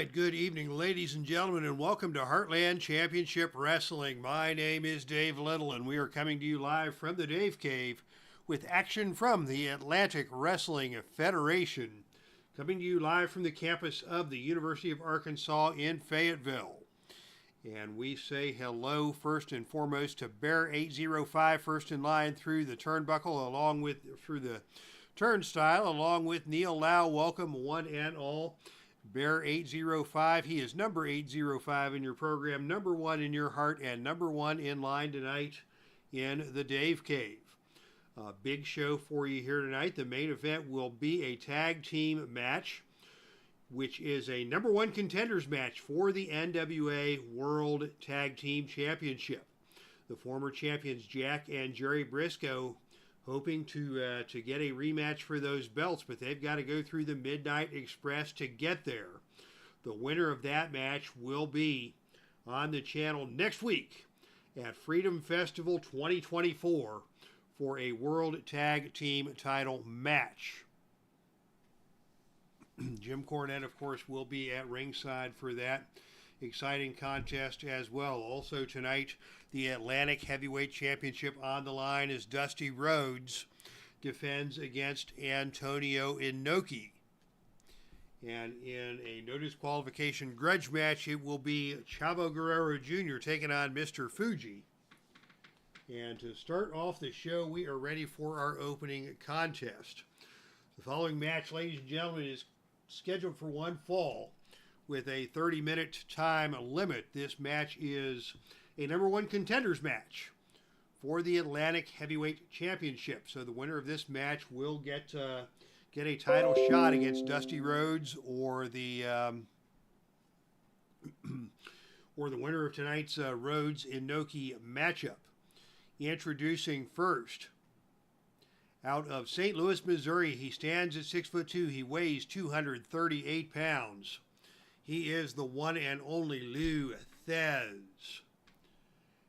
right, good evening, ladies and gentlemen, and welcome to Heartland Championship Wrestling. My name is Dave Little, and we are coming to you live from the Dave Cave with action from the Atlantic Wrestling Federation, coming to you live from the campus of the University of Arkansas in Fayetteville. And we say hello first and foremost to Bear 805, first in line through the turnbuckle, through the turnstile, along with Neil Lau. Welcome, one and all. Bear 805, he is number 805 in your program, number one in your heart, and number one in line tonight in the Dave Cave. Big show for you here tonight. The main event will be a tag team match, which is a number one contenders match for the NWA World Tag Team Championship. The former champions Jack and Jerry Briscoe hoping to get a rematch for those belts, but they've got to go through the Midnight Express to get there. The winner of that match will be on the channel next week at Freedom Festival 2024 for a World Tag Team title match. Jim Cornette, of course, will be at ringside for that exciting contest as well. Also tonight, the Atlantic Heavyweight Championship on the line as Dusty Rhodes defends against Antonio Inoki. And in a no disqualification grudge match, it will be Chavo Guerrero Jr. taking on Mr. Fuji. And to start off the show, we are ready for our opening contest. The following match, ladies and gentlemen, is scheduled for one fall with a 30-minute time limit. This match is a number one contenders match for the Atlantic Heavyweight Championship. So the winner of this match will get a title shot against Dusty Rhodes, or the winner of tonight's Rhodes Inoki matchup. Introducing first, out of St. Louis, Missouri, he stands at 6'2". He weighs 238 pounds. He is the one and only Lou THESZ.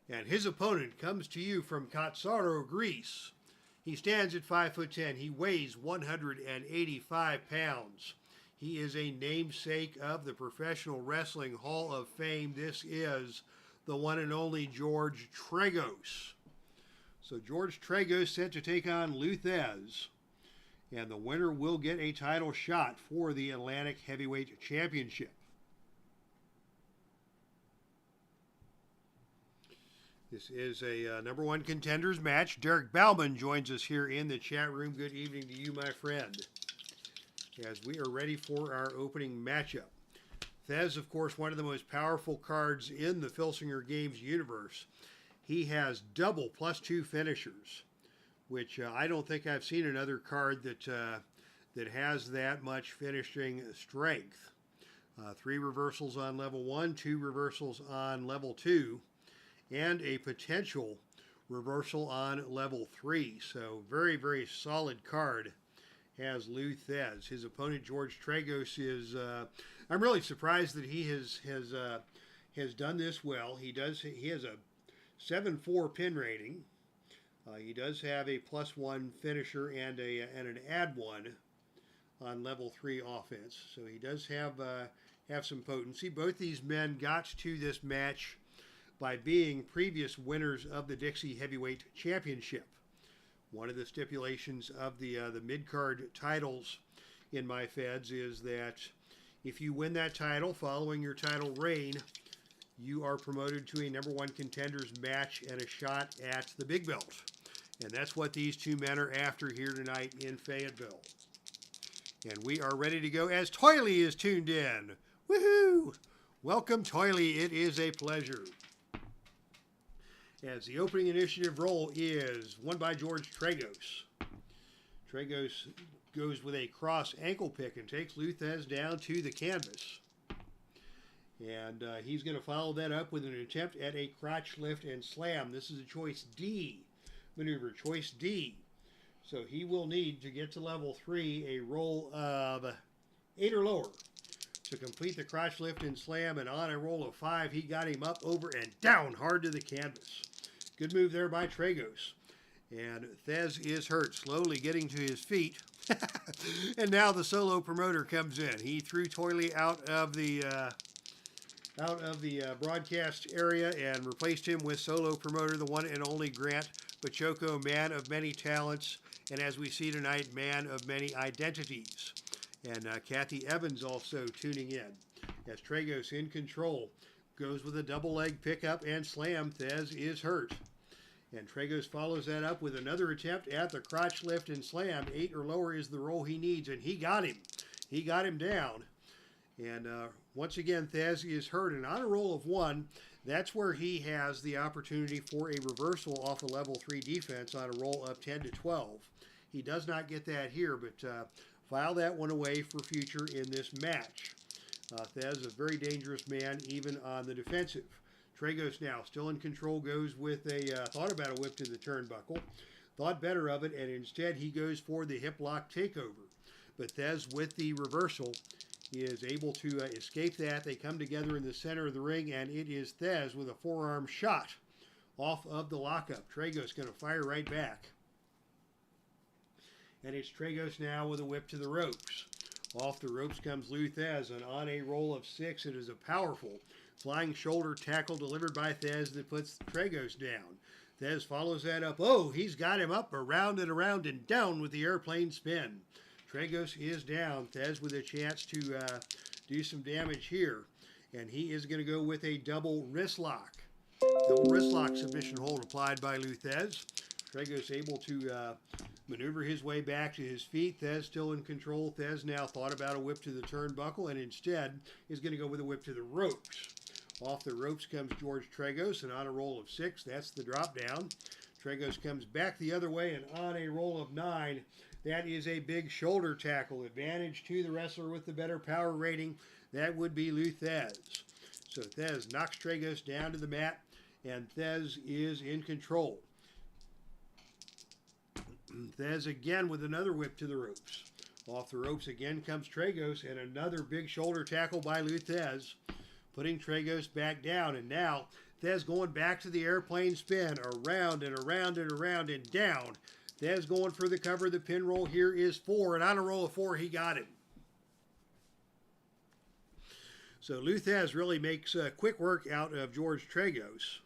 And his opponent comes to you from Kotsaro, Greece. He stands at 5'10". He weighs 185 pounds. He is a namesake of the Professional Wrestling Hall of Fame. This is the one and only George TRAGOS. So George TRAGOS set to take on Lou THESZ. And the winner will get a title shot for the Atlantic Heavyweight Championship. This is a number one contenders match. Derek Bauman joins us here in the chat room. Good evening to you, my friend, as we are ready for our opening matchup. THESZ, of course, one of the most powerful cards in the Filsinger Games universe. He has double +2 finishers, which I don't think I've seen another card that has that much finishing strength. 3 reversals on level 1, 2 reversals on level 2, and a potential reversal on level 3. So very, very solid card has Lou THESZ. His opponent, George TRAGOS, is I'm really surprised that he has done this well. He has a 7-4 pin rating. He does have a +1 finisher and an add 1 on level 3 offense. So he does have some potency. Both these men got to this match by being previous winners of the Dixie Heavyweight Championship. One of the stipulations of the mid-card titles in my feds is that if you win that title following your title reign, you are promoted to a number one contenders match and a shot at the big belt. And that's what these two men are after here tonight in Fayetteville. And we are ready to go as Toily is tuned in. Woohoo! Welcome, Toily. It is a pleasure. As the opening initiative roll is won by George TRAGOS. TRAGOS goes with a cross ankle pick and takes Lou THESZ down to the canvas. And he's going to follow that up with an attempt at a crotch lift and slam. This is a choice D maneuver, choice D. So he will need to get to level 3 a roll of 8 or lower to complete the crotch lift and slam. And on a roll of 5, he got him up, over, and down hard to the canvas. Good move there by TRAGOS. And THESZ is hurt, slowly getting to his feet. And now the solo promoter comes in. He threw Toily out of the broadcast area and replaced him with solo promoter, the one and only Grant Pachoco, man of many talents, and as we see tonight, man of many identities. And Kathy Evans also tuning in as TRAGOS in control. Goes with a double leg pickup and slam. THESZ is hurt. And TRAGOS follows that up with another attempt at the crotch lift and slam. 8 or lower is the roll he needs, and he got him. He got him down. And once again, THESZ is hurt. And on a roll of 1, that's where he has the opportunity for a reversal off a level 3 defense on a roll of 10 to 12. He does not get that here, but file that one away for future in this match. THESZ is a very dangerous man, even on the defensive. TRAGOS now, still in control, goes with a, thought about a whip to the turnbuckle. Thought better of it, and instead he goes for the hip lock takeover. But THESZ, with the reversal, is able to escape that. They come together in the center of the ring, and it is THESZ with a forearm shot off of the lockup. TRAGOS going to fire right back. And it's TRAGOS now with a whip to the ropes. Off the ropes comes Lou THESZ, and on a roll of 6, it is a powerful flying shoulder tackle delivered by THESZ that puts TRAGOS down. THESZ follows that up. Oh, he's got him up around and down with the airplane spin. TRAGOS is down. THESZ with a chance to do some damage here. And he is going to go with a double wrist lock. Double wrist lock submission hold applied by Lou THESZ. TRAGOS able to maneuver his way back to his feet. THESZ still in control. THESZ now thought about a whip to the turnbuckle and instead is going to go with a whip to the ropes. Off the ropes comes George TRAGOS, and on a roll of 6, that's the drop down. TRAGOS comes back the other way, and on a roll of 9, that is a big shoulder tackle. Advantage to the wrestler with the better power rating. That would be Lou THESZ. So THESZ knocks TRAGOS down to the mat, and THESZ is in control. THESZ again with another whip to the ropes. Off the ropes again comes TRAGOS, and another big shoulder tackle by Lou THESZ, putting TRAGOS back down. And now THESZ going back to the airplane spin, around and around and around and down. THESZ going for the cover. The pin roll here is 4, and on a roll of 4, he got him. So Lou THESZ really makes quick work out of George TRAGOS.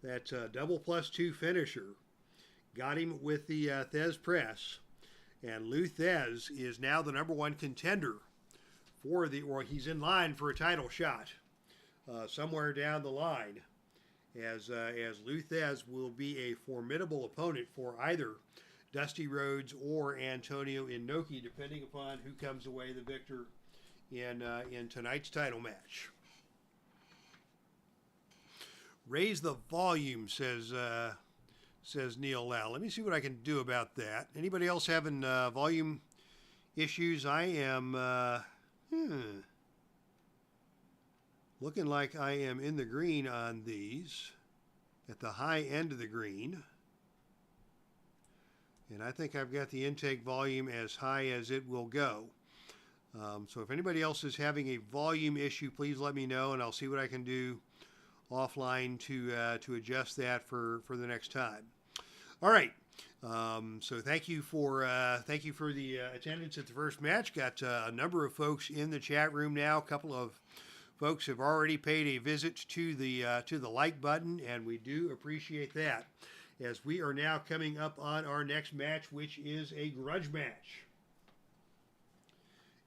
That double +2 finisher got him with the THESZ press. And Lou THESZ is now the #1 contender for or he's in line for a title shot somewhere down the line, as Lou THESZ will be a formidable opponent for either Dusty Rhodes or Antonio Inoki, depending upon who comes away the victor in tonight's title match. Raise the volume, says Neil Lau. Let me see what I can do about that. Anybody else having volume issues? I am looking like I am in the green on these, at the high end of the green. And I think I've got the intake volume as high as it will go. So if anybody else is having a volume issue, please let me know, and I'll see what I can do offline to adjust that for the next time. All right. So thank you for the attendance at the first match. Got a number of folks in the chat room now. A couple of folks have already paid a visit to the like button, and we do appreciate that. As we are now coming up on our next match, which is a grudge match.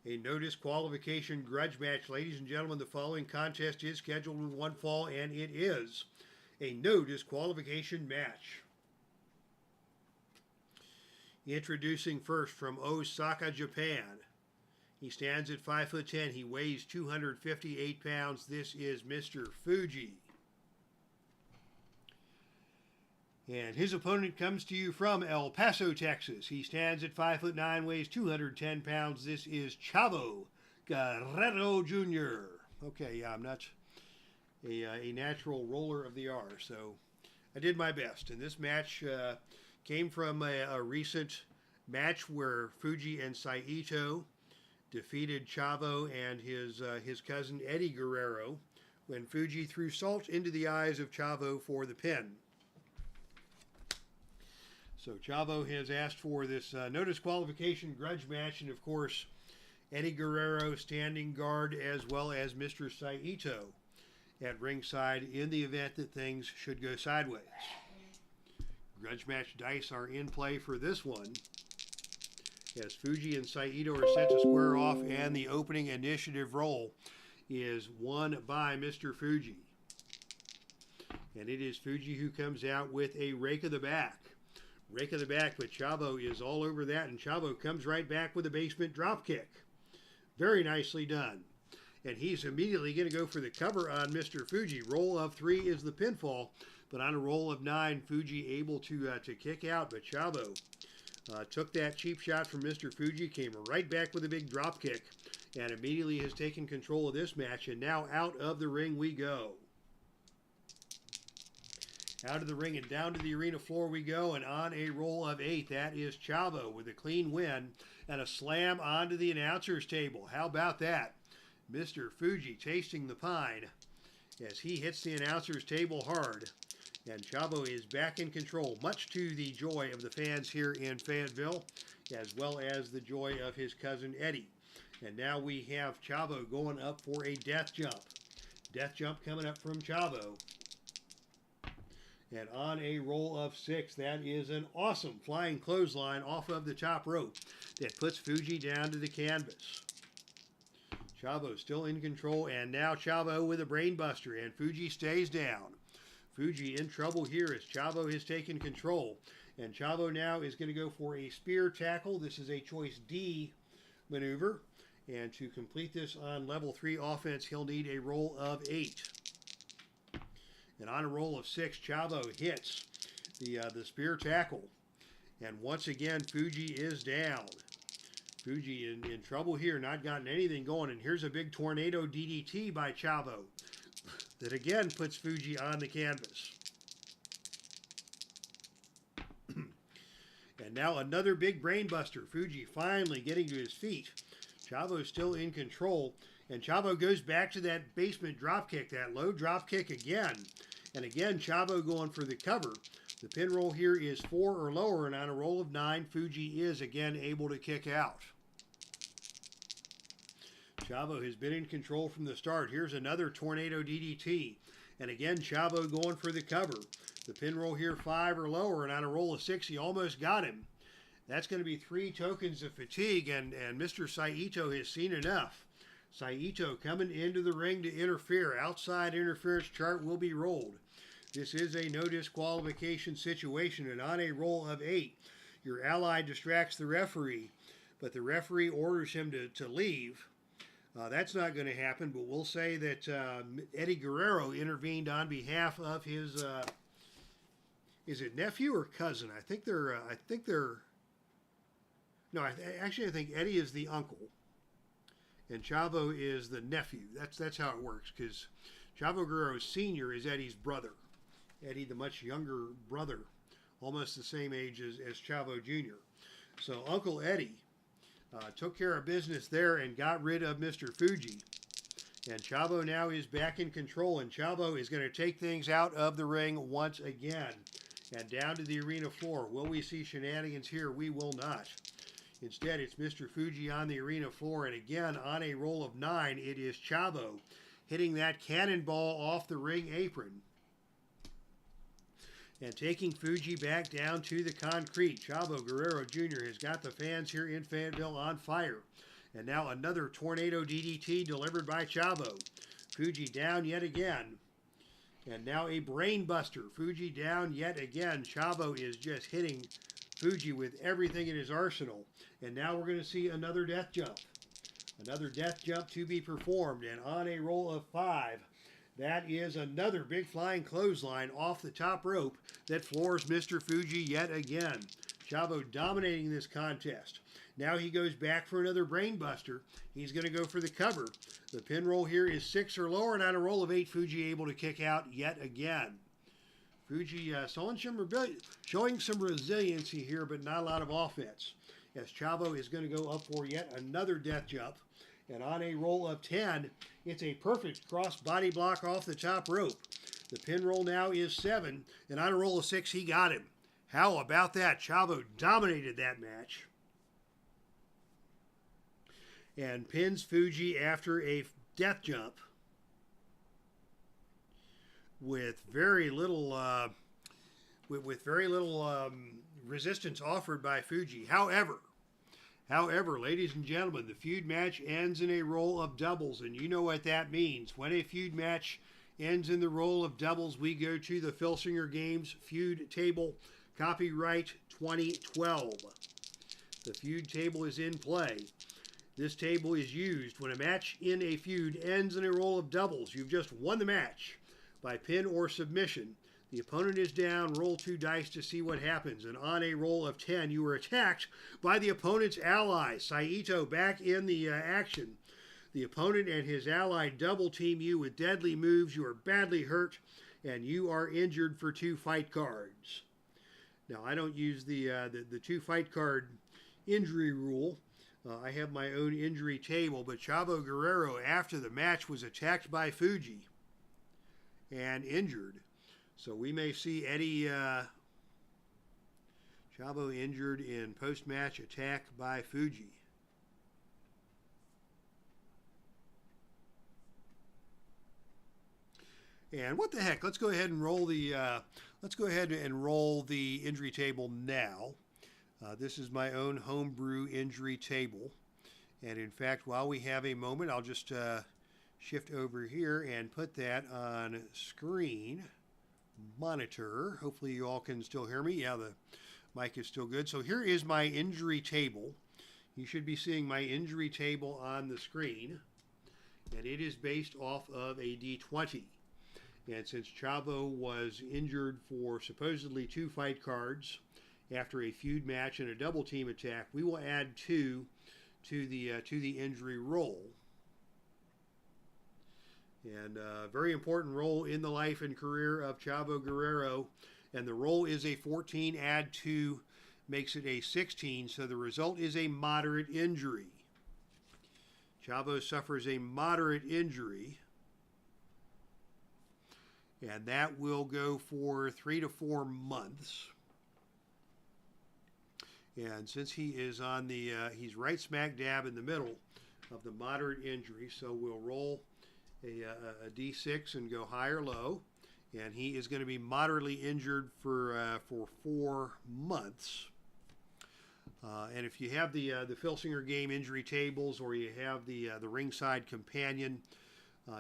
A no disqualification grudge match. Ladies and gentlemen, the following contest is scheduled with one fall, and it is a no disqualification match. Introducing first from Osaka, Japan. He stands at 5'10". He weighs 258 pounds. This is Mr. Fuji. And his opponent comes to you from El Paso, Texas. He stands at 5'9", weighs 210 pounds. This is CHAVO Guerrero Jr. Okay, yeah, I'm not a natural roller of the R, so I did my best. And this match came from a recent match where Fuji and Saito defeated CHAVO and his cousin Eddie Guerrero when Fuji threw salt into the eyes of CHAVO for the pin. So CHAVO has asked for this no disqualification grudge match, and of course, Eddie Guerrero standing guard, as well as Mr. Saito at ringside in the event that things should go sideways. Grudge match dice are in play for this one, as Fuji and Saito are set to square off, and the opening initiative roll is won by Mr. Fuji. And it is Fuji who comes out with a rake of the back. Rake of the back, but CHAVO is all over that, and CHAVO comes right back with a basement drop kick. Very nicely done. And he's immediately going to go for the cover on Mr. Fuji. Roll of 3 is the pinfall, but on a roll of 9, Fuji able to kick out, but CHAVO took that cheap shot from Mr. Fuji, came right back with a big drop kick, and immediately has taken control of this match, and now out of the ring we go. Out of the ring and down to the arena floor we go, and on a roll of 8, that is CHAVO with a clean win and a slam onto the announcer's table. How about that? Mr. Fuji tasting the pine as he hits the announcer's table hard, and CHAVO is back in control, much to the joy of the fans here in Fayetteville, as well as the joy of his cousin Eddie. And now we have CHAVO going up for a death jump. Death jump coming up from CHAVO. And on a roll of 6, that is an awesome flying clothesline off of the top rope that puts Fuji down to the canvas. CHAVO still in control, and now CHAVO with a brainbuster, and Fuji stays down. Fuji in trouble here as CHAVO has taken control. And CHAVO now is going to go for a spear tackle. This is a choice D maneuver. And to complete this on level 3 offense, he'll need a roll of 8. And on a roll of 6, CHAVO hits the spear tackle. And once again, Fuji is down. Fuji in trouble here, not gotten anything going. And here's a big tornado DDT by CHAVO that again puts Fuji on the canvas. And now another big brainbuster. Fuji finally getting to his feet. CHAVO still in control. And CHAVO goes back to that basement dropkick, that low dropkick again. And again, CHAVO going for the cover. The pin roll here is 4 or lower, and on a roll of 9, Fuji is again able to kick out. CHAVO has been in control from the start. Here's another tornado DDT. And again, CHAVO going for the cover. The pin roll here 5 or lower, and on a roll of 6, he almost got him. That's going to be 3 tokens of fatigue, and Mr. Saito has seen enough. Saito coming into the ring to interfere. Outside interference chart will be rolled. This is a no disqualification situation, and on a roll of 8, your ally distracts the referee, but the referee orders him to leave. That's not going to happen, but we'll say that Eddie Guerrero intervened on behalf of his, is it nephew or cousin? I think Eddie is the uncle, and CHAVO is the nephew. That's how it works, because CHAVO Guerrero Sr. is Eddie's brother. Eddie, the much younger brother, almost the same age as CHAVO Jr. So Uncle Eddie took care of business there and got rid of Mr. Fuji. And CHAVO now is back in control, and CHAVO is going to take things out of the ring once again and down to the arena floor. Will we see shenanigans here? We will not. Instead, it's Mr. Fuji on the arena floor, and again, on a roll of 9, it is CHAVO hitting that cannonball off the ring apron and taking Fuji back down to the concrete. CHAVO Guerrero Jr. has got the fans here in Fayetteville on fire. And now another tornado DDT delivered by CHAVO. Fuji down yet again. And now a brain buster. Fuji down yet again. CHAVO is just hitting Fuji with everything in his arsenal. And now we're going to see another death jump. Another death jump to be performed. And on a roll of 5, that is another big flying clothesline off the top rope that floors Mr. Fuji yet again. CHAVO dominating this contest. Now he goes back for another brainbuster. He's going to go for the cover. The pin roll here is 6 or lower, and on a roll of 8, Fuji able to kick out yet again. Fuji showing some resiliency here, but not a lot of offense, as CHAVO is going to go up for yet another death jump. And on a roll of 10, it's a perfect cross body block off the top rope. The pin roll now is 7, and on a roll of 6, he got him. How about that? CHAVO dominated that match and pins FUJI after a death jump with very little resistance offered by FUJI. However, ladies and gentlemen, the feud match ends in a roll of doubles, and you know what that means. When a feud match ends in the roll of doubles, we go to the Filsinger Games feud table, copyright 2012. The feud table is in play. This table is used when a match in a feud ends in a roll of doubles. You've just won the match by pin or submission. The opponent is down. Roll 2 dice to see what happens. And on a roll of 10, you are attacked by the opponent's ally. Saito back in the action. The opponent and his ally double team you with deadly moves. You are badly hurt, and you are injured for 2 fight cards. Now, I don't use the 2 fight card injury rule. I have my own injury table, but CHAVO Guerrero, after the match, was attacked by FUJI and injured. So we may see Eddie CHAVO injured in post-match attack by FUJI. And what the heck? Let's go ahead and roll the injury table now. This is my own homebrew injury table. And in fact, while we have a moment, I'll just shift over here and put that on screen monitor. Hopefully you all can still hear me. Yeah, the mic is still good. So here is my injury table. You should be seeing my injury table on the screen. And it is based off of a D20. And since CHAVO was injured for supposedly 2 fight cards after a feud match and a double team attack, we will add 2 to the injury roll. And a very important role in the life and career of CHAVO Guerrero. And the roll is a 14, add 2 makes it a 16, so the result is a moderate injury. CHAVO suffers a moderate injury, and that will go for 3 to 4 months. And since he is on the, he's right smack dab in the middle of the moderate injury, so we'll roll a D6 and go high or low. And he is going to be moderately injured for 4 months. And if you have the Filsinger game injury tables, or you have the ringside companion,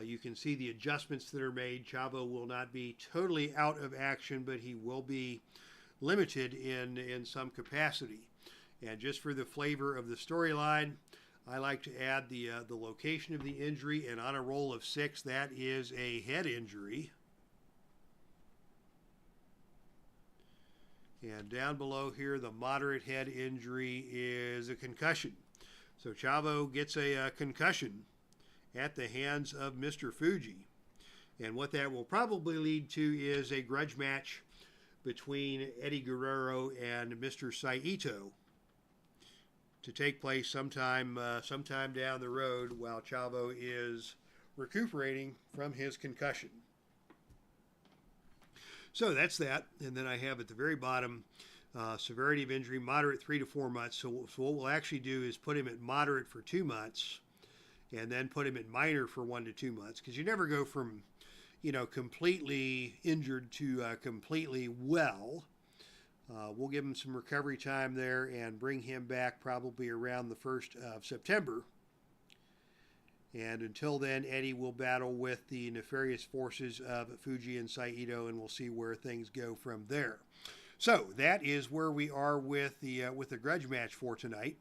you can see the adjustments that are made. CHAVO will not be totally out of action, but he will be limited in some capacity. And just for the flavor of the storyline, I like to add the location of the injury, and on a roll of 6, that is a head injury. And down below here, the moderate head injury is a concussion. So CHAVO gets a concussion at the hands of Mr. FUJI. And what that will probably lead to is a grudge match between Eddie Guerrero and Mr. Saito to take place sometime down the road while CHAVO is recuperating from his concussion. So that's that. And then I have at the very bottom, severity of injury, moderate 3 to 4 months. So what we'll actually do is put him at moderate for 2 months and then put him at minor for 1 to 2 months. Because you never go from, completely injured to completely well. We'll give him some recovery time there and bring him back probably around the 1st of September. And until then, Eddie will battle with the nefarious forces of FUJI and Saito, and we'll see where things go from there. So that is where we are with the grudge match for tonight.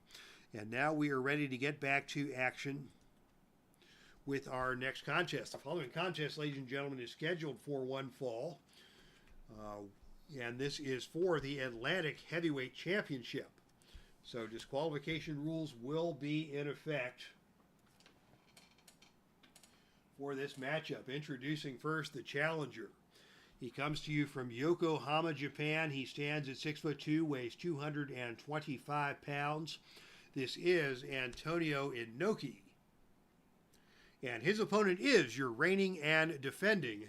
And now we are ready to get back to action with our next contest. The following contest, ladies and gentlemen, is scheduled for one fall. And this is for the Atlantic Heavyweight Championship. So disqualification rules will be in effect for this matchup. Introducing first the challenger. He comes to you from Yokohama, Japan. He stands at 6'2", weighs 225 pounds. This is Antonio INOKI. And his opponent is your reigning and defending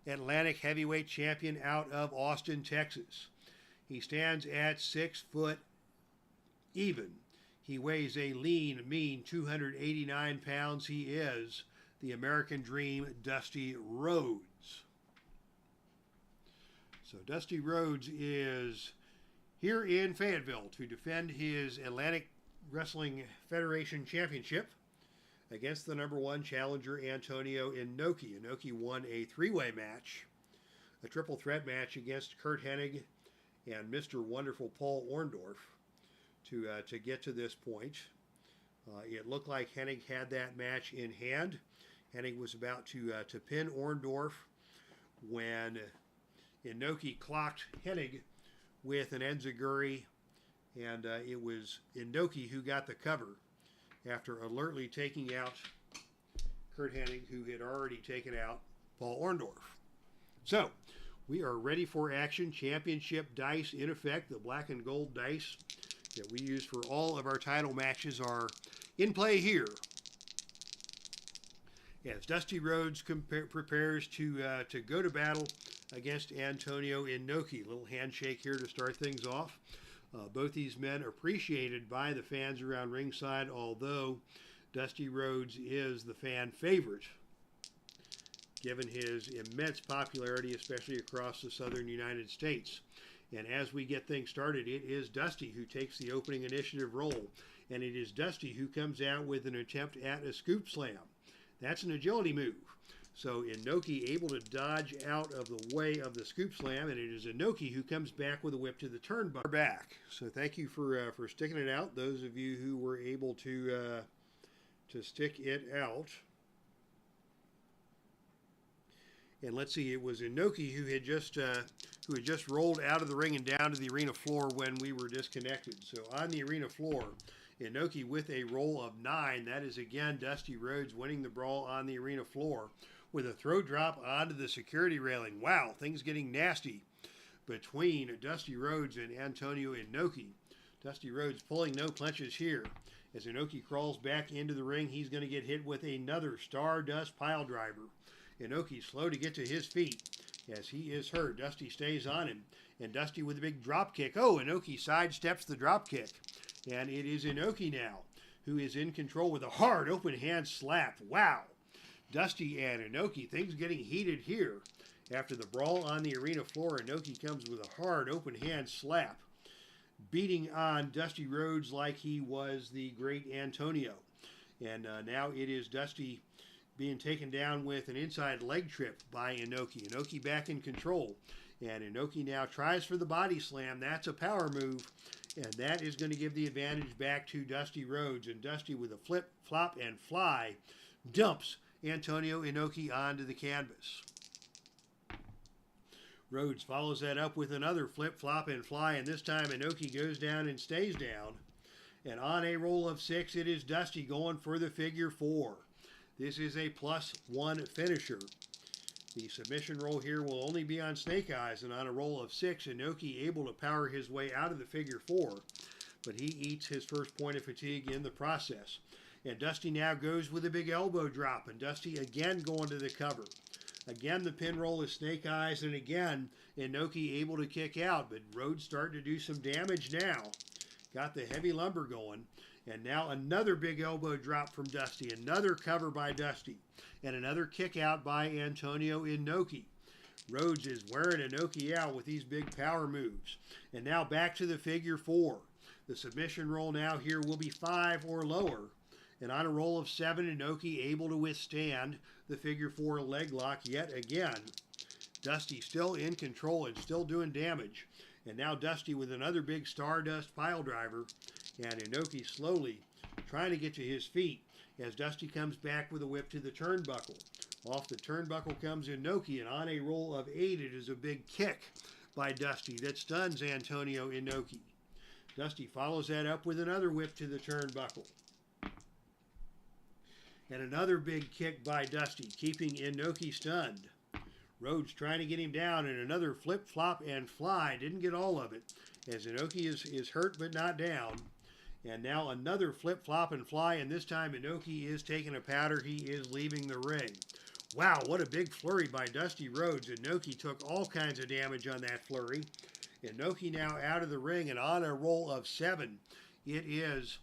Atlantic Heavyweight Champion out of Austin, Texas. He stands at 6 foot even. He weighs a lean, mean 289 pounds. He is the American Dream, Dusty Rhodes. So Dusty Rhodes is here in Fayetteville to defend his Atlantic Wrestling Federation Championship against the #1 challenger Antonio Inoki. Inoki won a 3-way match, a triple threat match against Curt Hennig and Mr. Wonderful Paul Orndorff to get to this point. It looked like Hennig had that match in hand. Hennig was about to pin Orndorff when Inoki clocked Hennig with an enziguri, and it was Inoki who got the cover after alertly taking out Curt Hennig, who had already taken out Paul Orndorff. So, we are ready for action. Championship dice in effect. The black and gold dice that we use for all of our title matches are in play here, as Dusty Rhodes prepares to go to battle against Antonio Inoki. Little handshake here to start things off. Both these men appreciated by the fans around ringside, although Dusty Rhodes is the fan favorite, given his immense popularity, especially across the southern United States. And as we get things started, it is Dusty who takes the opening initiative role, and it is Dusty who comes out with an attempt at a scoop slam. That's an agility move. So Inoki able to dodge out of the way of the scoop slam, and it is Inoki who comes back with a whip to the turnbuckle back. So thank you for sticking it out, those of you who were able to stick it out. And let's see, it was Inoki who had just rolled out of the ring and down to the arena floor when we were disconnected. So on the arena floor, Inoki with a roll of 9. That is again Dusty Rhodes winning the brawl on the arena floor with a throat drop onto the security railing. Wow, things getting nasty between Dusty Rhodes and Antonio Inoki. Dusty Rhodes pulling no punches here. As Inoki crawls back into the ring, he's going to get hit with another Stardust pile driver. Inoki slow to get to his feet as he is hurt. Dusty stays on him, and Dusty with a big drop kick. Oh, Inoki sidesteps the drop kick, and it is Inoki now who is in control with a hard open hand slap. Wow. Dusty and Inoki, things getting heated here. After the brawl on the arena floor, Inoki comes with a hard open hand slap, beating on Dusty Rhodes like he was the great Antonio. And now it is Dusty being taken down with an inside leg trip by Inoki. Inoki back in control. And Inoki now tries for the body slam. That's a power move. And that is going to give the advantage back to Dusty Rhodes. And Dusty with a flip, flop, and fly dumps Antonio Inoki onto the canvas. Rhodes follows that up with another flip, flop, and fly. And this time Inoki goes down and stays down. And on a roll of 6, it is Dusty going for the figure 4. This is a +1 finisher. The submission roll here will only be on Snake Eyes, and on a roll of 6, Inoki able to power his way out of the figure 4, but he eats his first point of fatigue in the process. And Dusty now goes with a big elbow drop, and Dusty again going to the cover. Again, the pin roll is Snake Eyes, and again, Inoki able to kick out, but Rhodes starting to do some damage now. Got the heavy lumber going. And now another big elbow drop from Dusty. Another cover by Dusty. And another kick out by Antonio Inoki. Rhodes is wearing Inoki out with these big power moves. And now back to the figure 4. The submission roll now here will be 5 or lower. And on a roll of 7, Inoki able to withstand the figure 4 leg lock yet again. Dusty still in control and still doing damage. And now Dusty with another big Stardust pile driver. And Inoki slowly trying to get to his feet as Dusty comes back with a whip to the turnbuckle. Off the turnbuckle comes Inoki, and on a roll of 8, it is a big kick by Dusty that stuns Antonio Inoki. Dusty follows that up with another whip to the turnbuckle. And another big kick by Dusty, keeping Inoki stunned. Rhodes trying to get him down, and another flip, flop, and fly. Didn't get all of it, as Inoki is hurt but not down. And now another flip, flop, and fly, and this time Inoki is taking a powder. He is leaving the ring. Wow, what a big flurry by Dusty Rhodes. Inoki took all kinds of damage on that flurry. INOKI now out of the ring and on a roll of 7. It is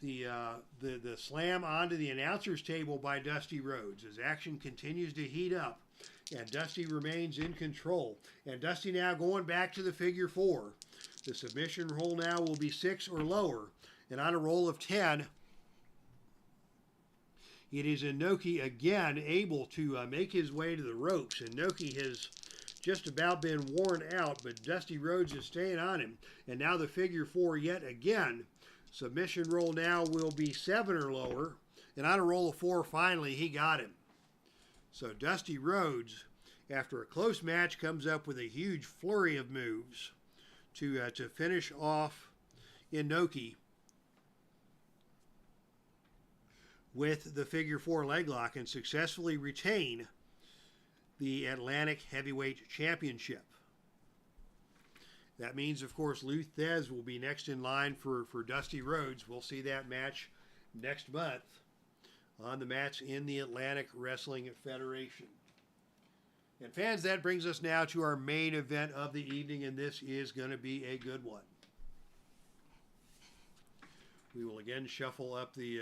the slam onto the announcer's table by Dusty Rhodes as action continues to heat up. And Dusty remains in control. And Dusty now going back to the figure 4. The submission roll now will be 6 or lower. And on a roll of 10, it is INOKI again able to make his way to the ropes. INOKI has just about been worn out, but Dusty Rhodes is staying on him. And now the figure 4 yet again. Submission roll now will be 7 or lower. And on a roll of 4, finally, he got him. So Dusty Rhodes, after a close match, comes up with a huge flurry of moves to finish off INOKI with the figure 4 leg lock and successfully retain the Atlantic Heavyweight Championship. That means, of course, THESZ will be next in line for Dusty Rhodes. We'll see that match next month on the mats in the Atlantic Wrestling Federation. And fans, that brings us now to our main event of the evening, and this is going to be a good one. We will again shuffle up the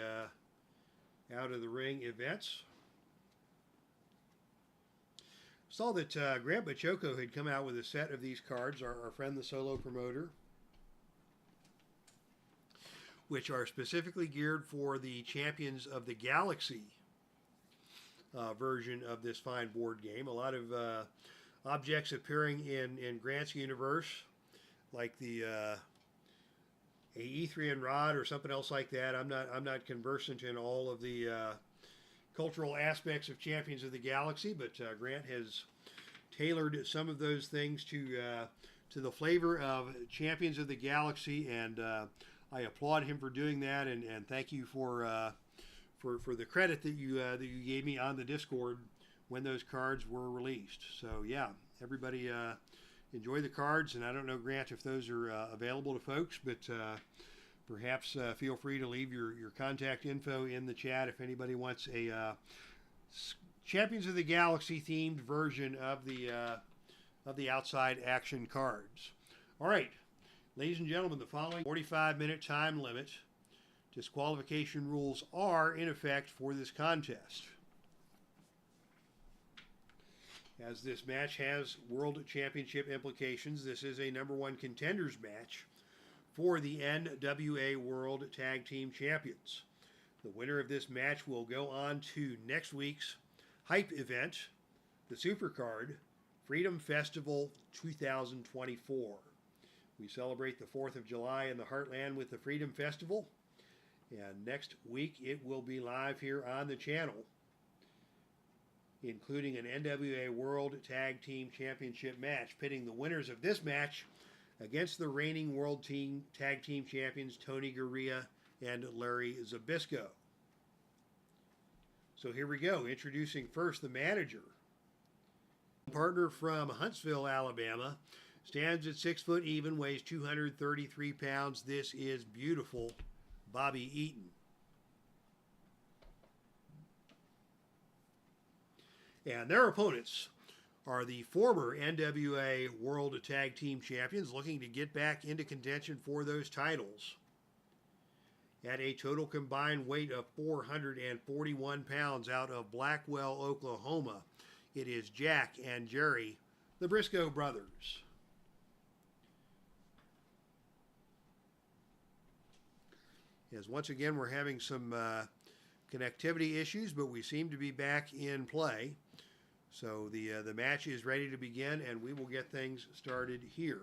out of the ring events. Saw that Grant Bachoco had come out with a set of these cards, our friend the solo promoter, which are specifically geared for the Champions of the Galaxy version of this fine board game. A lot of objects appearing in Grant's universe, like the a Etherian rod or something else like that. I'm not conversant in all of the cultural aspects of Champions of the Galaxy, but Grant has tailored some of those things to the flavor of Champions of the Galaxy, and I applaud him for doing that, and thank you for the credit that you gave me on the Discord when those cards were released. So yeah, everybody enjoy the cards, and I don't know, Grant, if those are available to folks, but perhaps feel free to leave your contact info in the chat if anybody wants a Champions of the Galaxy themed version of the outside action cards. All right, ladies and gentlemen, the following 45-minute time limit. Disqualification rules are in effect for this contest. As this match has World Championship implications, this is a #1 Contenders match for the NWA World Tag Team Champions. The winner of this match will go on to next week's hype event, the Supercard Freedom Festival 2024. We celebrate the 4th of July in the Heartland with the Freedom Festival, and next week it will be live here on the channel, including an NWA World Tag Team Championship match, pitting the winners of this match against the reigning World Tag Team Champions Tony Gurria and Larry Zbyszko. So here we go, introducing first the manager. Partner from Huntsville, Alabama, stands at 6 foot even, weighs 233 pounds. This is beautiful Bobby Eaton. And their opponents are the former NWA World Tag Team Champions, looking to get back into contention for those titles. At a total combined weight of 441 pounds out of Blackwell, Oklahoma, it is Jack and Jerry, the BRISCO brothers. As once again we're having some connectivity issues, but we seem to be back in play. So the match is ready to begin, and we will get things started here.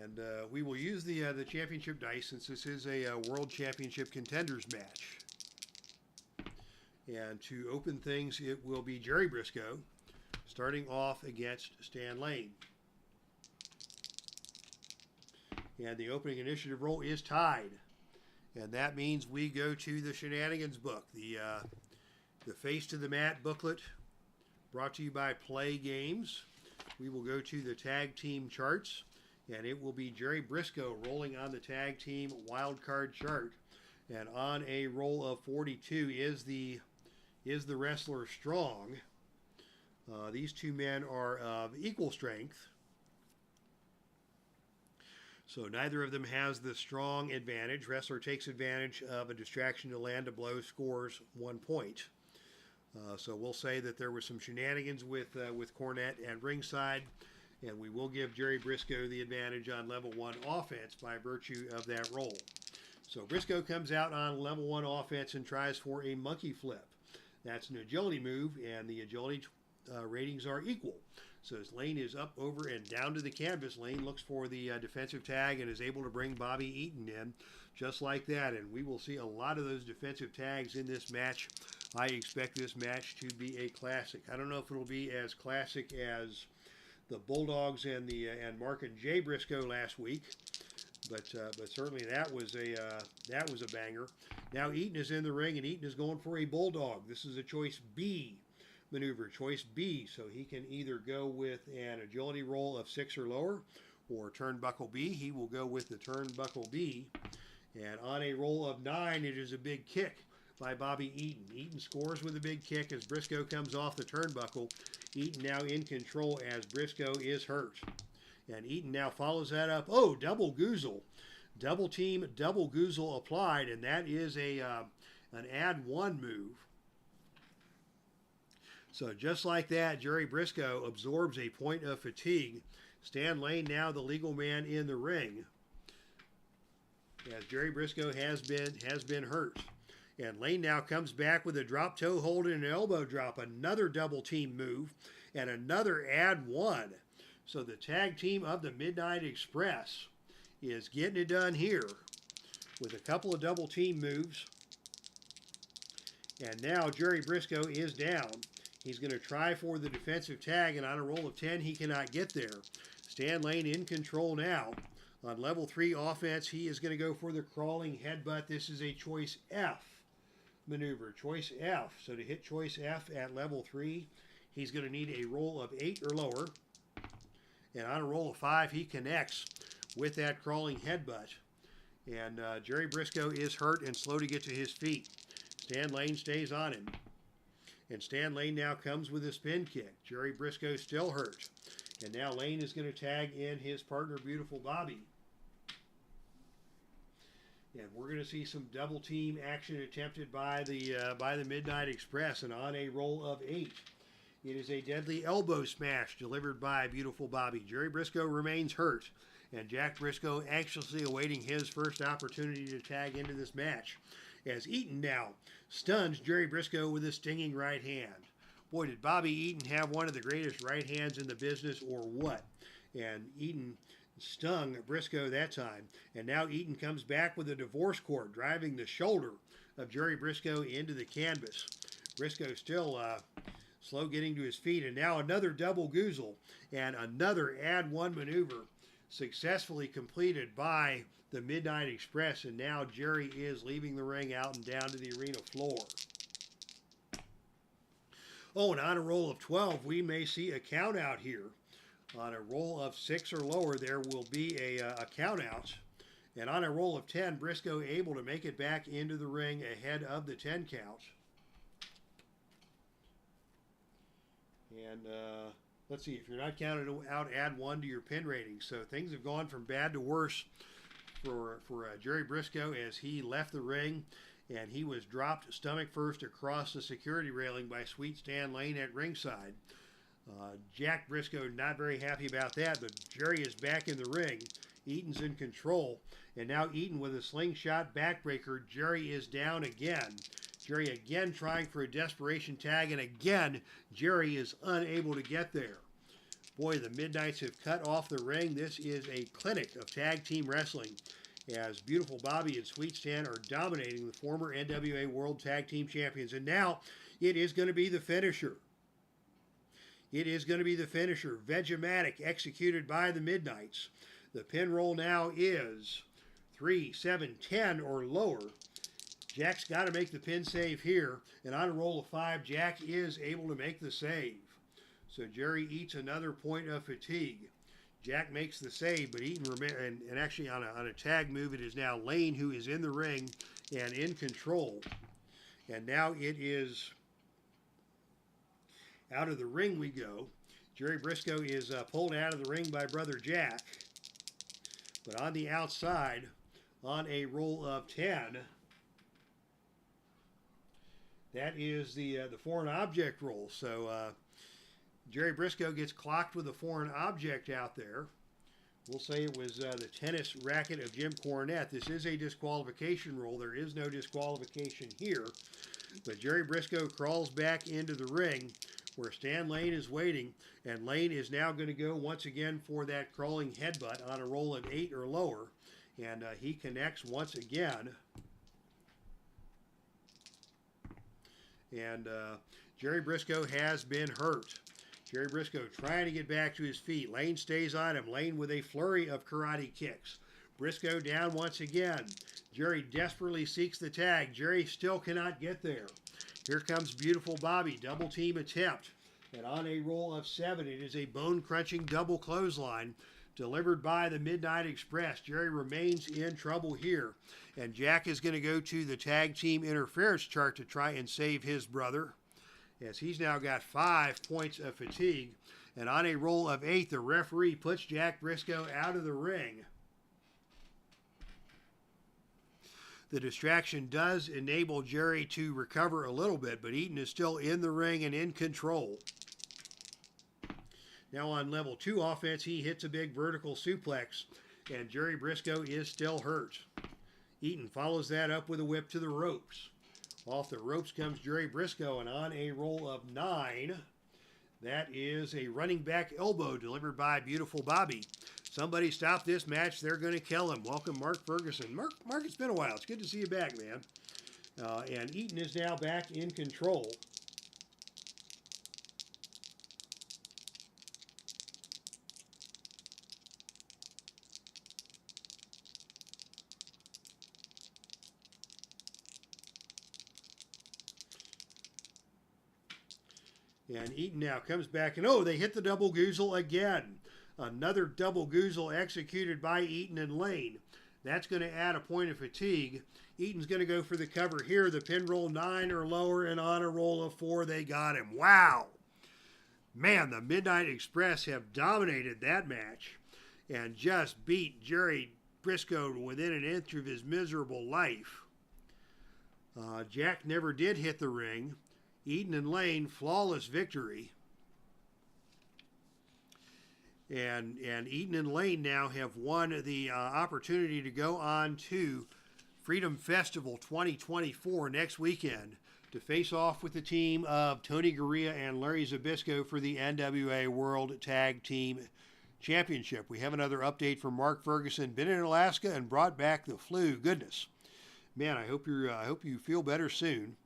And we will use the championship dice, since this is a World Championship Contenders match. And to open things, it will be Jerry Briscoe starting off against Stan Lane. And the opening initiative roll is tied. And that means we go to the Shenanigans book, the Face to the Mat booklet, brought to you by Play Games. We will go to the tag team charts, and it will be Jerry Briscoe rolling on the tag team wild card chart And on a roll of 42 is the wrestler Strong. These two men are of equal strength. So neither of them has the strong advantage. Wrestler takes advantage of a distraction to land a blow, scores 1 point. So we'll say that there was some shenanigans with Cornette and ringside, and we will give Jerry Briscoe the advantage on level 1 offense by virtue of that roll. So Briscoe comes out on level 1 offense and tries for a monkey flip. That's an agility move, and the agility ratings are equal. So as Lane is up, over, and down to the canvas, Lane looks for the defensive tag and is able to bring Bobby Eaton in just like that. And we will see a lot of those defensive tags in this match. I expect this match to be a classic. I don't know if it'll be as classic as the Bulldogs and Mark and Jay Briscoe last week, but certainly that was a banger. Now Eaton is in the ring, and Eaton is going for a Bulldog. This is a choice B maneuver, choice B, so he can either go with an agility roll of 6 or lower, or turnbuckle B. He will go with the turnbuckle B, and on a roll of 9, it is a big kick by Bobby Eaton. Eaton scores with a big kick as Briscoe comes off the turnbuckle. Eaton now in control as Briscoe is hurt, and Eaton now follows that up. Oh, double goozle, double team, double goozle applied, and that is an add 1 move. So just like that, Jerry Briscoe absorbs a point of fatigue. Stan Lane now the legal man in the ring, as Jerry Briscoe has been hurt. And Lane now comes back with a drop toe hold and an elbow drop, another double team move, and another add 1. So the tag team of the Midnight Express is getting it done here with a couple of double team moves. And now Jerry Briscoe is down. He's going to try for the defensive tag, and on a roll of 10, he cannot get there. Stan Lane in control now. On level 3 offense, he is going to go for the crawling headbutt. This is a choice F maneuver, choice F. So to hit choice F at level 3, he's going to need a roll of 8 or lower. And on a roll of 5, he connects with that crawling headbutt. And Jerry Briscoe is hurt and slow to get to his feet. Stan Lane stays on him. And Stan Lane now comes with a spin kick. Jerry Briscoe still hurt. And now Lane is going to tag in his partner, Beautiful Bobby. And we're going to see some double team action attempted by the Midnight Express. And on a roll of 8, it is a deadly elbow smash delivered by Beautiful Bobby. Jerry Briscoe remains hurt, and Jack Briscoe anxiously awaiting his first opportunity to tag into this match, as Eaton now stuns Jerry Briscoe with a stinging right hand. Boy, did Bobby Eaton have one of the greatest right hands in the business, or what? And Eaton stung Briscoe that time. And now Eaton comes back with a divorce cord, driving the shoulder of Jerry Briscoe into the canvas. Briscoe still slow getting to his feet, and now another double goozle and another add 1 maneuver successfully completed by the Midnight Express, and now Jerry is leaving the ring out and down to the arena floor. Oh, and on a roll of 12, we may see a count out here. On a roll of 6 or lower, there will be a count out. And on a roll of 10, Briscoe able to make it back into the ring ahead of the 10 count. And let's see, if you're not counted out, add 1 to your pin rating. So things have gone from bad to worse for Jerry Briscoe as he left the ring, and he was dropped stomach first across the security railing by Sweet Stan Lane at ringside. Jack Briscoe not very happy about that, but Jerry is back in the ring. Eaton's in control, and now Eaton with a slingshot backbreaker. Jerry is down again. Jerry again trying for a desperation tag, and again Jerry is unable to get there. Boy, the Midnights have cut off the ring. This is a clinic of tag team wrestling, as Beautiful Bobby and Sweet Stan are dominating the former NWA World Tag Team Champions. And now it is going to be the finisher. It is going to be the finisher. Vegematic executed by the Midnights. The pin roll now is 3, 7, 10 or lower. Jack's got to make the pin save here. And on a roll of 5, Jack is able to make the save. So Jerry eats another point of fatigue. Jack makes the save, but Eaton and actually on a tag move, it is now Lane who is in the ring and in control. And now it is out of the ring we go. Jerry Briscoe is pulled out of the ring by Brother Jack. But on the outside, on a roll of 10, that is the foreign object roll. So Jerry Briscoe gets clocked with a foreign object out there. We'll say it was the tennis racket of Jim Cornette. This is a disqualification roll. There is no disqualification here. But Jerry Briscoe crawls back into the ring where Stan Lane is waiting. And Lane is now going to go once again for that crawling headbutt on a roll of 8 or lower. And he connects once again. And Jerry Briscoe has been hurt. Jerry Briscoe trying to get back to his feet. Lane stays on him. Lane with a flurry of karate kicks. Briscoe down once again. Jerry desperately seeks the tag. Jerry still cannot get there. Here comes Beautiful Bobby. Double team attempt. And on a roll of 7, it is a bone-crunching double clothesline delivered by the Midnight Express. Jerry remains in trouble here. And Jack is going to go to the tag team interference chart to try and save his brother, as he's now got 5 points of fatigue. And on a roll of 8, the referee puts Jack Briscoe out of the ring. The distraction does enable Jerry to recover a little bit, but Eaton is still in the ring and in control. Now on level 2 offense, he hits a big vertical suplex, and Jerry Briscoe is still hurt. Eaton follows that up with a whip to the ropes. Off the ropes comes Jerry Briscoe, and on a roll of 9, that is a running back elbow delivered by Beautiful Bobby. Somebody stop this match. They're going to kill him. Welcome, Mark Ferguson. Mark, it's been a while. It's good to see you back, man. And Eaton is now back in control. And Eaton now comes back, and oh, they hit the double goozle again. Another double goozle executed by Eaton and Lane. That's going to add a point of fatigue. Eaton's going to go for the cover here. The pin roll 9 or lower, and on a roll of 4, they got him. Wow. Man, the Midnight Express have dominated that match and just beat Jerry Briscoe within an inch of his miserable life. Jack never did hit the ring. Eaton and Lane, flawless victory. And Eaton and Lane now have won the opportunity to go on to Freedom Festival 2024 next weekend to face off with the team of Tony Gurria and Larry Zbyszko for the NWA World Tag Team Championship. We have another update from Mark Ferguson. Been in Alaska and brought back the flu. Goodness, man! I hope you feel better soon.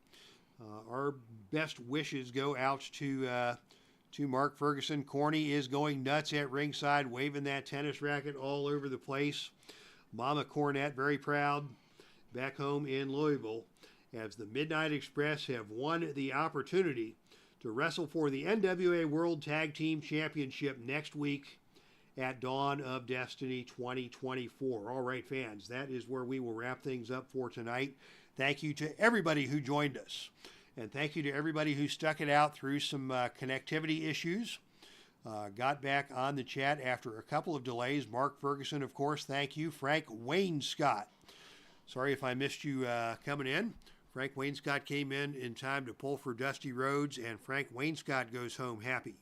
Our best wishes go out to Mark Ferguson. Corny is going nuts at ringside, waving that tennis racket all over the place. Mama Cornette, very proud, back home in Louisville, as the Midnight Express have won the opportunity to wrestle for the NWA World Tag Team Championship next week at Dawn of Destiny 2024. All right, fans, that is where we will wrap things up for tonight. Thank you to everybody who joined us. And thank you to everybody who stuck it out through some connectivity issues. Got back on the chat after a couple of delays. Mark Ferguson, of course, thank you. Frank Wainscott. Sorry if I missed you coming in. Frank Wainscott came in time to pull for Dusty Rhodes, and Frank Wainscott goes home happy.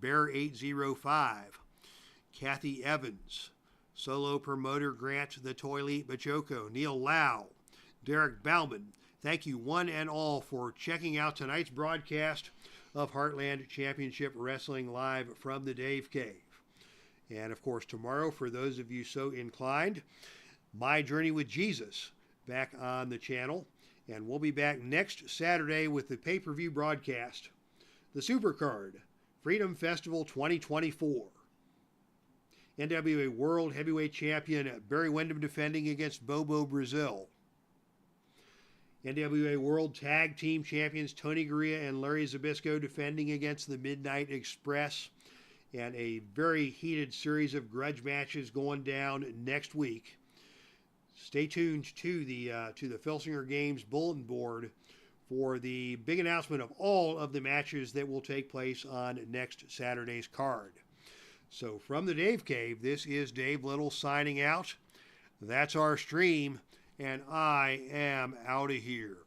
Bear805. Kathy Evans. Solo promoter Grant the Toilet Bachoko. Neil Lau. Derek Bauman. Thank you one and all for checking out tonight's broadcast of Heartland Championship Wrestling live from the Dave Cave. And of course, tomorrow, for those of you so inclined, My Journey with Jesus back on the channel. And we'll be back next Saturday with the pay-per-view broadcast, the Supercard, Freedom Festival 2024. NWA World Heavyweight Champion Barry Windham defending against Bobo Brazil. NWA World Tag Team Champions Tony Gurria and Larry Zbyszko defending against the Midnight Express. And a very heated series of grudge matches going down next week. Stay tuned to the Filsinger Games bulletin board for the big announcement of all of the matches that will take place on next Saturday's card. So from the Dave Cave, this is Dave Little signing out. That's our stream, and I am out of here.